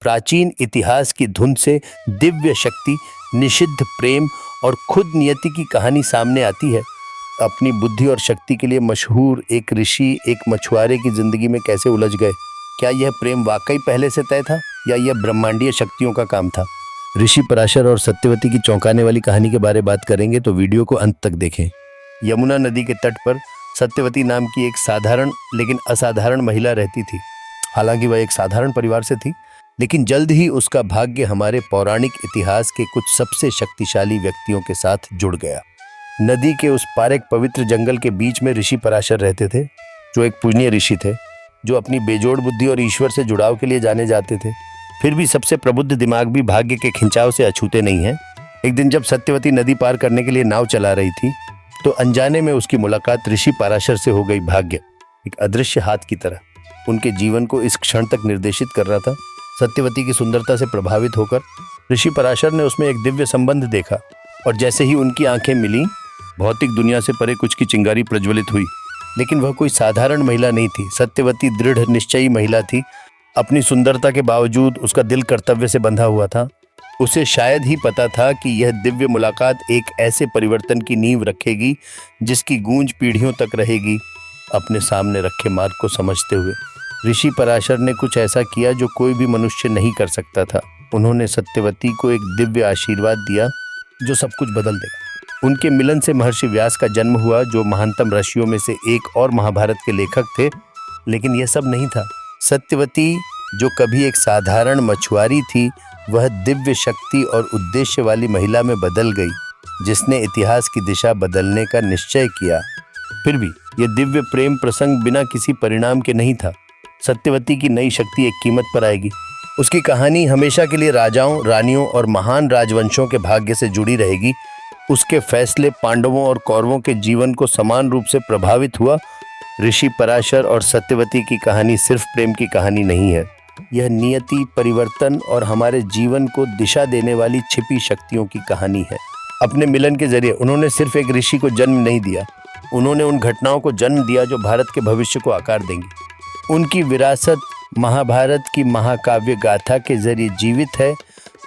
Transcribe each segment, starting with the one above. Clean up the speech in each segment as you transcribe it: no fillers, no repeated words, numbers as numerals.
प्राचीन इतिहास की धुन से दिव्य शक्ति, निषिद्ध प्रेम और खुद नियति की कहानी सामने आती है। अपनी बुद्धि और शक्ति के लिए मशहूर एक ऋषि एक मछुआरे की जिंदगी में कैसे उलझ गए। क्या यह प्रेम वाकई पहले से तय था या यह ब्रह्मांडीय शक्तियों का काम था? ऋषि पराशर और सत्यवती की चौंकाने वाली कहानी के बारे में बात करेंगे तो वीडियो को अंत तक देखें। यमुना नदी के तट पर सत्यवती नाम की एक साधारण लेकिन असाधारण महिला रहती थी। हालांकि वह एक साधारण परिवार से थी, लेकिन जल्द ही उसका भाग्य हमारे पौराणिक इतिहास के कुछ सबसे शक्तिशाली व्यक्तियों के साथ जुड़ गया। नदी के उस पार एक पवित्र जंगल के बीच में ऋषि पराशर रहते थे, जो एक पूजनीय ऋषि थे, जो अपनी बेजोड़ बुद्धि और ईश्वर से जुड़ाव के लिए जाने जाते थे। फिर भी सबसे प्रबुद्ध दिमाग भी भाग्य के खिंचाव से अछूते नहीं हैं। एक दिन जब सत्यवती नदी पार करने के लिए नाव चला रही थी तो अनजाने में उसकी मुलाकात ऋषि पराशर से हो गई। भाग्य एक अदृश्य हाथ की तरह उनके जीवन को इस क्षण तक निर्देशित कर रहा था। सत्यवती की सुंदरता से प्रभावित होकर ऋषि पराशर ने उसमें एक दिव्य संबंध देखा और जैसे ही उनकी आंखें मिली, भौतिक दुनिया से परे कुछ की चिंगारी प्रज्वलित हुई। लेकिन वह कोई साधारण महिला नहीं थी। सत्यवती दृढ़ निश्चयी महिला थी। अपनी सुंदरता के बावजूद उसका दिल कर्तव्य से बंधा हुआ था। उसे शायद ही पता था कि यह दिव्य मुलाकात एक ऐसे परिवर्तन की नींव रखेगी जिसकी गूंज पीढ़ियों तक रहेगी। अपने सामने रखे मार्ग को समझते हुए ऋषि पराशर ने कुछ ऐसा किया जो कोई भी मनुष्य नहीं कर सकता था। उन्होंने सत्यवती को एक दिव्य आशीर्वाद दिया जो सब कुछ बदल देगा। उनके मिलन से महर्षि व्यास का जन्म हुआ, जो महानतम ऋषियों में से एक और महाभारत के लेखक थे। लेकिन यह सब नहीं था। सत्यवती जो कभी एक साधारण मछुआरी थी, वह दिव्य शक्ति और उद्देश्य वाली महिला में बदल गई, जिसने इतिहास की दिशा बदलने का निश्चय किया। फिर भी यह दिव्य प्रेम प्रसंग बिना किसी परिणाम के नहीं था। सत्यवती की नई शक्ति एक कीमत पर आएगी। उसकी कहानी हमेशा के लिए राजाओं, रानियों और महान राजवंशों के भाग्य से जुड़ी रहेगी। उसके फैसले पांडवों और कौरवों के जीवन को समान रूप से प्रभावित हुआ। ऋषि पराशर और सत्यवती की कहानी सिर्फ प्रेम की कहानी नहीं है। यह नियति, परिवर्तन और हमारे जीवन को दिशा देने वाली छिपी शक्तियों की कहानी है। अपने मिलन के जरिए उन्होंने सिर्फ एक ऋषि को जन्म नहीं दिया, उन्होंने उन घटनाओं को जन्म दिया जो भारत के भविष्य को आकार देंगी। उनकी विरासत महाभारत की महाकाव्य गाथा के जरिए जीवित है,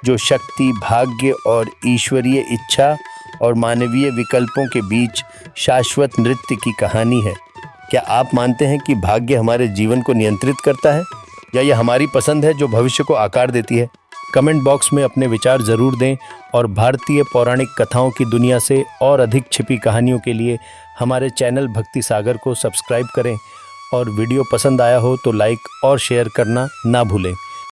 जो शक्ति, भाग्य और ईश्वरीय इच्छा और मानवीय विकल्पों के बीच शाश्वत नृत्य की कहानी है। क्या आप मानते हैं कि भाग्य हमारे जीवन को नियंत्रित करता है, या यह हमारी पसंद है जो भविष्य को आकार देती है? कमेंट बॉक्स में अपने विचार ज़रूर दें और भारतीय पौराणिक कथाओं की दुनिया से और अधिक छिपी कहानियों के लिए हमारे चैनल भक्ति सागर को सब्सक्राइब करें। और वीडियो पसंद आया हो तो लाइक और शेयर करना ना भूलें।